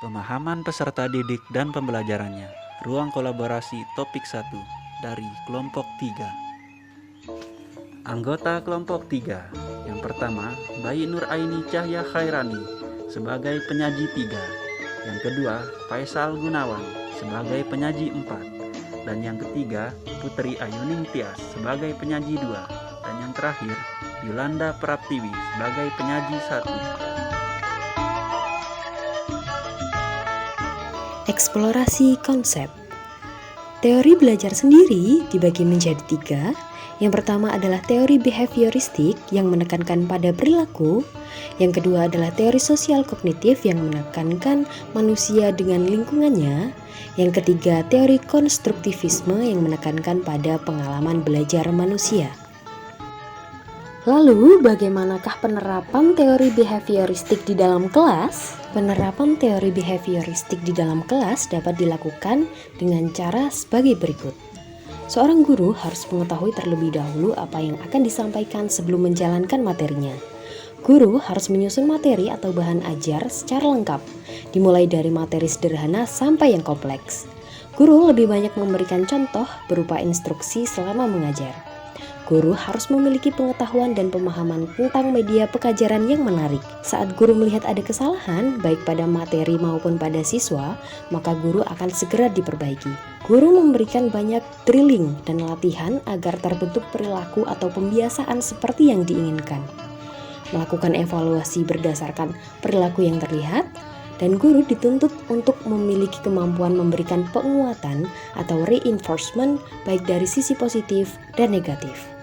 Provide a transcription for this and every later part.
Pemahaman peserta didik dan pembelajarannya. Ruang kolaborasi topik 1 dari kelompok 3. Anggota kelompok 3. Yang pertama, Bayi Nuraini Cahya Khairani sebagai penyaji 3. Yang kedua, Faisal Gunawan sebagai penyaji 4. Dan yang ketiga, Putri Ayuning Tias sebagai penyaji 2. Dan yang terakhir, Yolanda Praptiwi sebagai penyaji 1. Eksplorasi konsep. Teori belajar sendiri dibagi menjadi 3. Yang pertama adalah teori behavioristik yang menekankan pada perilaku. Yang kedua adalah teori sosial kognitif yang menekankan manusia dengan lingkungannya. Yang ketiga, teori konstruktivisme yang menekankan pada pengalaman belajar manusia. Lalu, bagaimanakah penerapan teori behavioristik di dalam kelas? Penerapan teori behavioristik di dalam kelas dapat dilakukan dengan cara sebagai berikut. Seorang guru harus mengetahui terlebih dahulu apa yang akan disampaikan sebelum menjalankan materinya. Guru harus menyusun materi atau bahan ajar secara lengkap, dimulai dari materi sederhana sampai yang kompleks. Guru lebih banyak memberikan contoh berupa instruksi selama mengajar. Guru harus memiliki pengetahuan dan pemahaman tentang media pekajaran yang menarik. Saat guru melihat ada kesalahan, baik pada materi maupun pada siswa, maka guru akan segera diperbaiki. Guru memberikan banyak drilling dan latihan agar terbentuk perilaku atau pembiasaan seperti yang diinginkan. Melakukan evaluasi berdasarkan perilaku yang terlihat, dan guru dituntut untuk memiliki kemampuan memberikan penguatan atau reinforcement baik dari sisi positif dan negatif.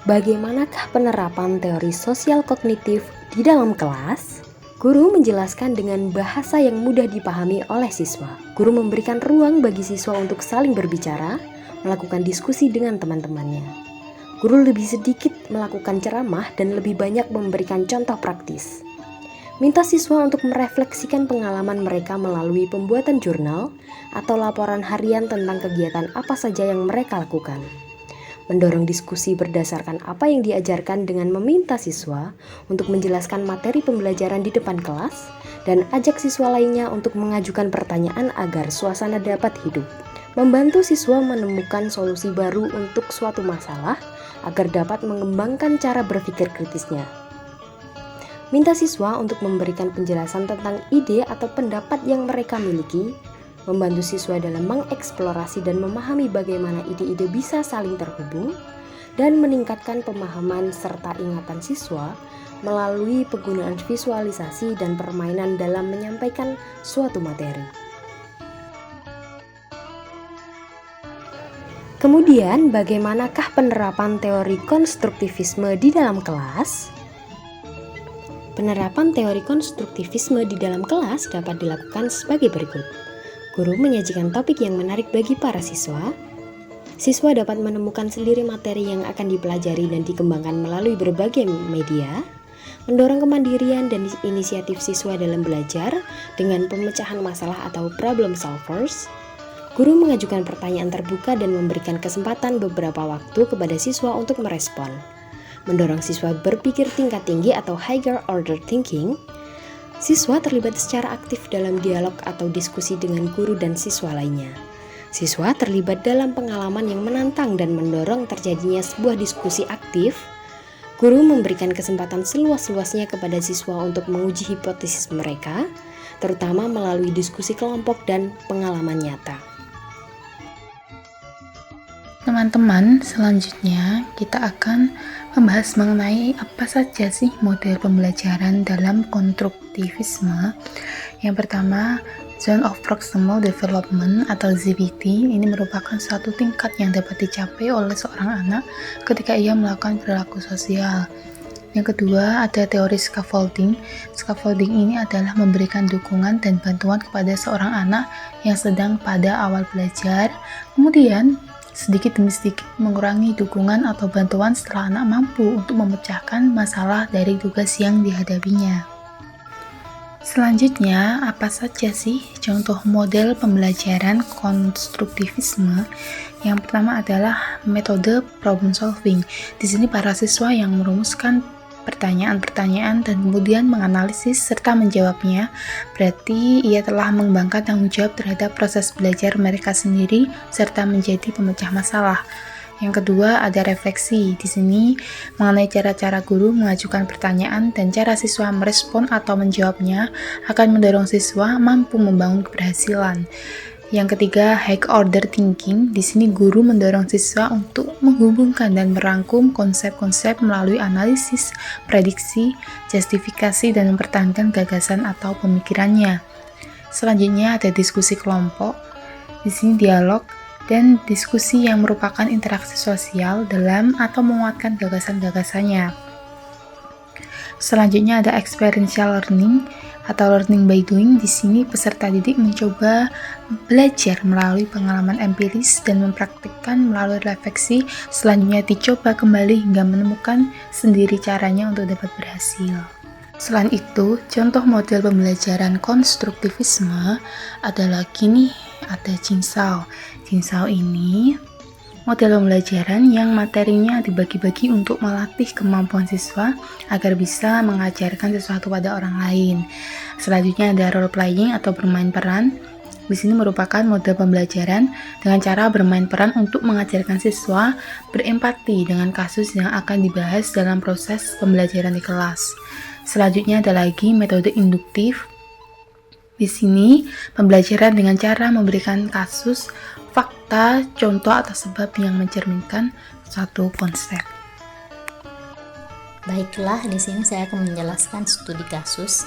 Bagaimanakah penerapan teori sosial kognitif di dalam kelas? Guru menjelaskan dengan bahasa yang mudah dipahami oleh siswa. Guru memberikan ruang bagi siswa untuk saling berbicara, melakukan diskusi dengan teman-temannya. Guru lebih sedikit melakukan ceramah dan lebih banyak memberikan contoh praktis. Minta siswa untuk merefleksikan pengalaman mereka melalui pembuatan jurnal atau laporan harian tentang kegiatan apa saja yang mereka lakukan. Mendorong diskusi berdasarkan apa yang diajarkan dengan meminta siswa untuk menjelaskan materi pembelajaran di depan kelas dan ajak siswa lainnya untuk mengajukan pertanyaan agar suasana dapat hidup. Membantu siswa menemukan solusi baru untuk suatu masalah agar dapat mengembangkan cara berpikir kritisnya. Minta siswa untuk memberikan penjelasan tentang ide atau pendapat yang mereka miliki, membantu siswa dalam mengeksplorasi dan memahami bagaimana ide-ide bisa saling terhubung, dan meningkatkan pemahaman serta ingatan siswa melalui penggunaan visualisasi dan permainan dalam menyampaikan suatu materi. Kemudian, bagaimanakah penerapan teori konstruktivisme di dalam kelas? Penerapan teori konstruktivisme di dalam kelas dapat dilakukan sebagai berikut. Guru menyajikan topik yang menarik bagi para siswa. Siswa dapat menemukan sendiri materi yang akan dipelajari dan dikembangkan melalui berbagai media. Mendorong kemandirian dan inisiatif siswa dalam belajar dengan pemecahan masalah atau problem solvers. Guru mengajukan pertanyaan terbuka dan memberikan kesempatan beberapa waktu kepada siswa untuk merespon. Mendorong siswa berpikir tingkat tinggi atau higher order thinking. Siswa terlibat secara aktif dalam dialog atau diskusi dengan guru dan siswa lainnya. Siswa terlibat dalam pengalaman yang menantang dan mendorong terjadinya sebuah diskusi aktif. Guru memberikan kesempatan seluas-luasnya kepada siswa untuk menguji hipotesis mereka, terutama melalui diskusi kelompok dan pengalaman nyata. Teman-teman, selanjutnya kita akan membahas mengenai apa saja sih model pembelajaran dalam konstruktivisme. Yang pertama, Zone of Proximal Development atau ZPT. Ini merupakan suatu tingkat yang dapat dicapai oleh seorang anak ketika ia melakukan perilaku sosial. Yang kedua, ada teori scaffolding. Scaffolding ini adalah memberikan dukungan dan bantuan kepada seorang anak yang sedang pada awal belajar, kemudian sedikit demi sedikit mengurangi dukungan atau bantuan setelah anak mampu untuk memecahkan masalah dari tugas yang dihadapinya. Selanjutnya, apa saja sih contoh model pembelajaran konstruktivisme? Yang pertama adalah metode problem solving. Di sini para siswa yang merumuskan pertanyaan-pertanyaan dan kemudian menganalisis serta menjawabnya, berarti ia telah mengembangkan tanggung jawab terhadap proses belajar mereka sendiri serta menjadi pemecah masalah. Yang kedua, ada refleksi. Di sini mengenai cara-cara guru mengajukan pertanyaan dan cara siswa merespon atau menjawabnya akan mendorong siswa mampu membangun keberhasilan. Yang ketiga, high order thinking. Di sini guru mendorong siswa untuk menghubungkan dan merangkum konsep-konsep melalui analisis, prediksi, justifikasi, dan mempertahankan gagasan atau pemikirannya. Selanjutnya ada diskusi kelompok. Di sini dialog dan diskusi yang merupakan interaksi sosial dalam atau menguatkan gagasan-gagasannya. Selanjutnya ada experiential learning atau learning by doing. Di sini peserta didik mencoba belajar melalui pengalaman empiris dan mempraktikkan melalui refleksi. Selanjutnya dicoba kembali hingga menemukan sendiri caranya untuk dapat berhasil. Selain itu, contoh model pembelajaran konstruktivisme adalah gini, ada Jigsaw. Jigsaw ini model pembelajaran yang materinya dibagi-bagi untuk melatih kemampuan siswa agar bisa mengajarkan sesuatu pada orang lain. Selanjutnya ada role playing atau bermain peran. Di sini merupakan model pembelajaran dengan cara bermain peran untuk mengajarkan siswa berempati dengan kasus yang akan dibahas dalam proses pembelajaran di kelas. Selanjutnya ada lagi metode induktif. Di sini pembelajaran dengan cara memberikan kasus, fakta, contoh atau sebab yang mencerminkan suatu konsep. Baiklah, di sini saya akan menjelaskan studi kasus,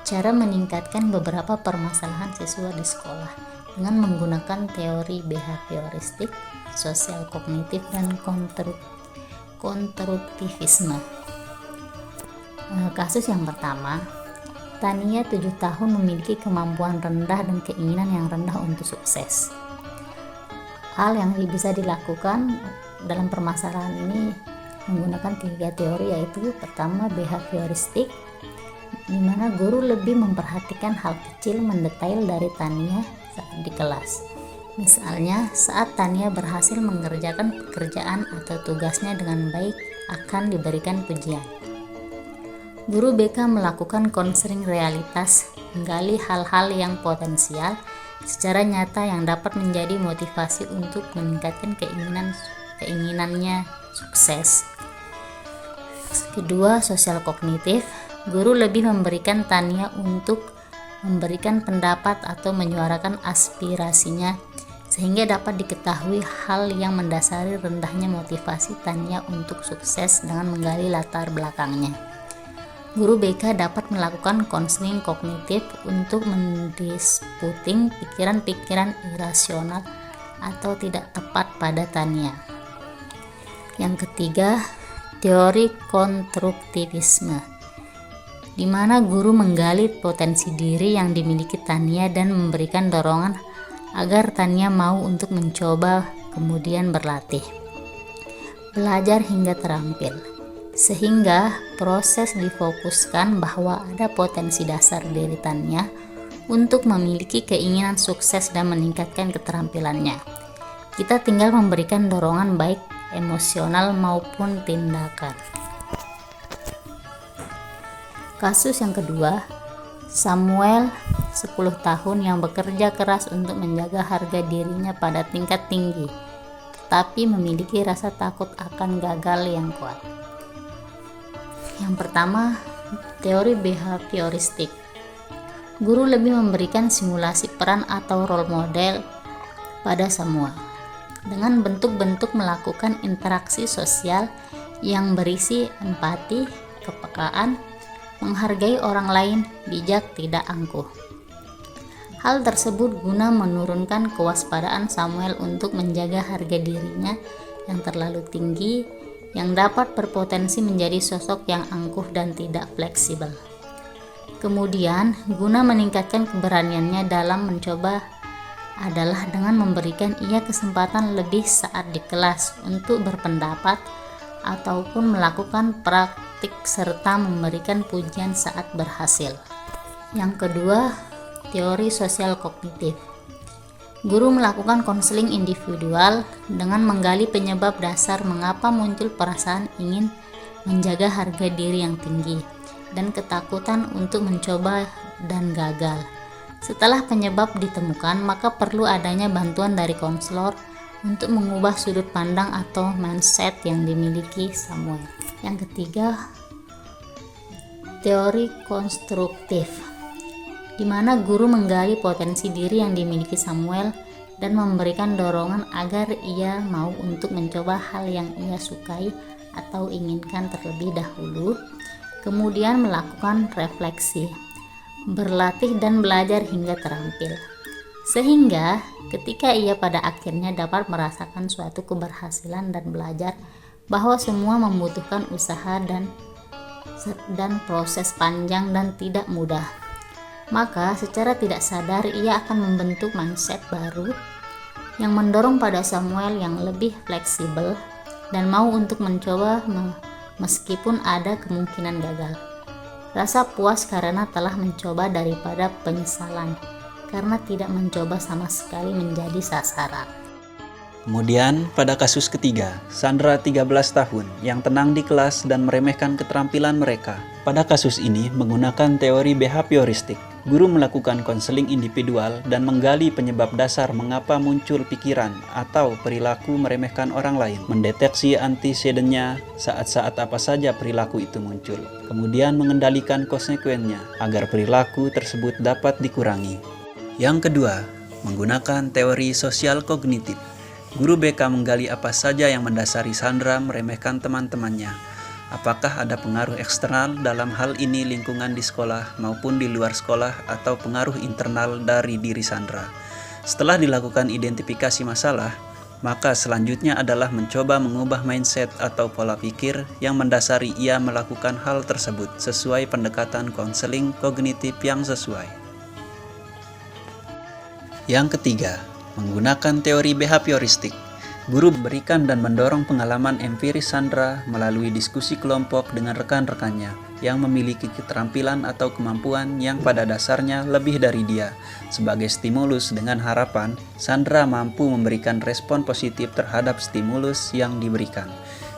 cara meningkatkan beberapa permasalahan siswa di sekolah dengan menggunakan teori behavioristik, sosial kognitif, dan konstruktivisme. Kasus yang pertama, Tania 7 tahun memiliki kemampuan rendah dan keinginan yang rendah untuk sukses. Hal yang bisa dilakukan dalam permasalahan ini menggunakan 3 teori, yaitu pertama behavioristik, di mana guru lebih memperhatikan hal kecil mendetail dari Tania saat di kelas. Misalnya, saat Tania berhasil mengerjakan pekerjaan atau tugasnya dengan baik, akan diberikan pujian. Guru BK melakukan konseling realitas, menggali hal-hal yang potensial secara nyata yang dapat menjadi motivasi untuk meningkatkan keinginannya sukses. Kedua, sosial kognitif. Guru lebih memberikan Tania untuk memberikan pendapat atau menyuarakan aspirasinya sehingga dapat diketahui hal yang mendasari rendahnya motivasi Tania untuk sukses dengan menggali latar belakangnya. Guru BK dapat melakukan konseling kognitif untuk mendisputing pikiran-pikiran irasional atau tidak tepat pada Tania. Yang ketiga, teori konstruktivisme, di mana guru menggali potensi diri yang dimiliki Tania dan memberikan dorongan agar Tania mau untuk mencoba kemudian berlatih, belajar hingga terampil. Sehingga proses difokuskan bahwa ada potensi dasar diri Tania untuk memiliki keinginan sukses dan meningkatkan keterampilannya. Kita tinggal memberikan dorongan baik emosional maupun tindakan. Kasus yang kedua, Samuel 10 tahun yang bekerja keras untuk menjaga harga dirinya pada tingkat tinggi, tetapi memiliki rasa takut akan gagal yang kuat. Yang pertama, teori behavioristik. Guru lebih memberikan simulasi peran atau role model pada Samuel dengan bentuk-bentuk melakukan interaksi sosial yang berisi empati, kepekaan, menghargai orang lain, bijak, tidak angkuh. Hal tersebut guna menurunkan kewaspadaan Samuel untuk menjaga harga dirinya yang terlalu tinggi, yang dapat berpotensi menjadi sosok yang angkuh dan tidak fleksibel. Kemudian, guna meningkatkan keberaniannya dalam mencoba adalah dengan memberikan ia kesempatan lebih saat di kelas untuk berpendapat ataupun melakukan praktik serta memberikan pujian saat berhasil. Yang kedua, teori sosial kognitif. Guru melakukan konseling individual dengan menggali penyebab dasar mengapa muncul perasaan ingin menjaga harga diri yang tinggi, dan ketakutan untuk mencoba dan gagal. Setelah penyebab ditemukan, maka perlu adanya bantuan dari konselor untuk mengubah sudut pandang atau mindset yang dimiliki Samuel. Yang ketiga, teori konstruktif, di mana guru menggali potensi diri yang dimiliki Samuel dan memberikan dorongan agar ia mau untuk mencoba hal yang ia sukai atau inginkan terlebih dahulu, kemudian melakukan refleksi, berlatih dan belajar hingga terampil, sehingga ketika ia pada akhirnya dapat merasakan suatu keberhasilan dan belajar bahwa semua membutuhkan usaha dan proses panjang dan tidak mudah, maka secara tidak sadar ia akan membentuk mindset baru yang mendorong pada Samuel yang lebih fleksibel dan mau untuk mencoba meskipun ada kemungkinan gagal. Rasa puas karena telah mencoba daripada penyesalan karena tidak mencoba sama sekali menjadi sasaran. Kemudian pada kasus ketiga, Sandra 13 tahun yang tenang di kelas dan meremehkan keterampilan mereka. Pada kasus ini menggunakan teori behavioristik, guru melakukan konseling individual dan menggali penyebab dasar mengapa muncul pikiran atau perilaku meremehkan orang lain, mendeteksi antecedennya saat-saat apa saja perilaku itu muncul, kemudian mengendalikan konsekuensinya agar perilaku tersebut dapat dikurangi. Yang kedua, menggunakan teori sosial kognitif. Guru BK menggali apa saja yang mendasari Sandra meremehkan teman-temannya. Apakah ada pengaruh eksternal dalam hal ini lingkungan di sekolah maupun di luar sekolah atau pengaruh internal dari diri Sandra. Setelah dilakukan identifikasi masalah, maka selanjutnya adalah mencoba mengubah mindset atau pola pikir yang mendasari ia melakukan hal tersebut sesuai pendekatan konseling kognitif yang sesuai. Yang ketiga, menggunakan teori behavioristik. Guru berikan dan mendorong pengalaman empiris Sandra melalui diskusi kelompok dengan rekan-rekannya yang memiliki keterampilan atau kemampuan yang pada dasarnya lebih dari dia. Sebagai stimulus dengan harapan, Sandra mampu memberikan respon positif terhadap stimulus yang diberikan.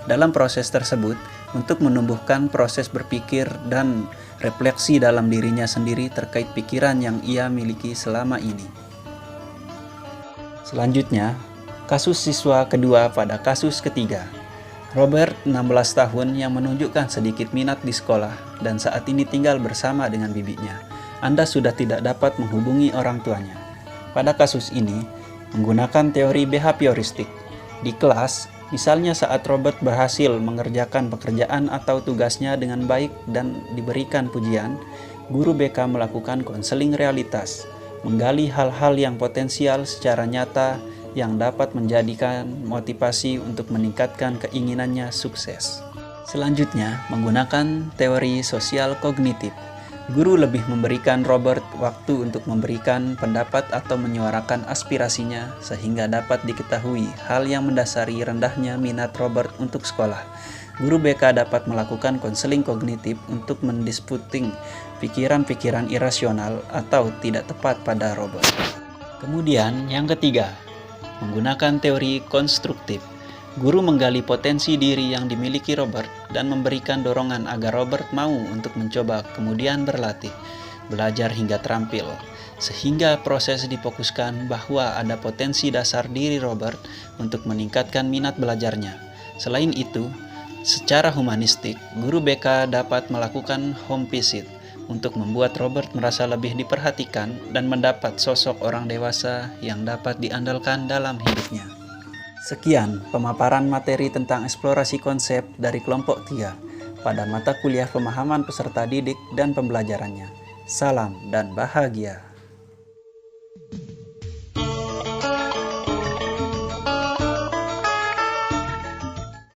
Dalam proses tersebut, untuk menumbuhkan proses berpikir dan refleksi dalam dirinya sendiri terkait pikiran yang ia miliki selama ini. Selanjutnya, kasus siswa kedua pada kasus ketiga. Robert, 16 tahun, yang menunjukkan sedikit minat di sekolah dan saat ini tinggal bersama dengan bibinya. Anda sudah tidak dapat menghubungi orang tuanya. Pada kasus ini, menggunakan teori behavioristik. Di kelas, misalnya saat Robert berhasil mengerjakan pekerjaan atau tugasnya dengan baik dan diberikan pujian, guru BK melakukan konseling realitas, menggali hal-hal yang potensial secara nyata yang dapat menjadikan motivasi untuk meningkatkan keinginannya sukses. Selanjutnya, menggunakan teori sosial kognitif. Guru lebih memberikan Robert waktu untuk memberikan pendapat atau menyuarakan aspirasinya sehingga dapat diketahui hal yang mendasari rendahnya minat Robert untuk sekolah. Guru BK dapat melakukan konseling kognitif untuk mendisputing pikiran-pikiran irasional atau tidak tepat pada Robert. Kemudian yang ketiga, menggunakan teori konstruktif. Guru menggali potensi diri yang dimiliki Robert dan memberikan dorongan agar Robert mau untuk mencoba kemudian berlatih, belajar hingga terampil, sehingga proses difokuskan bahwa ada potensi dasar diri Robert untuk meningkatkan minat belajarnya. Selain itu, secara humanistik, guru BK dapat melakukan home visit untuk membuat Robert merasa lebih diperhatikan dan mendapat sosok orang dewasa yang dapat diandalkan dalam hidupnya. Sekian pemaparan materi tentang eksplorasi konsep dari kelompok 3 pada mata kuliah pemahaman peserta didik dan pembelajarannya. Salam dan bahagia.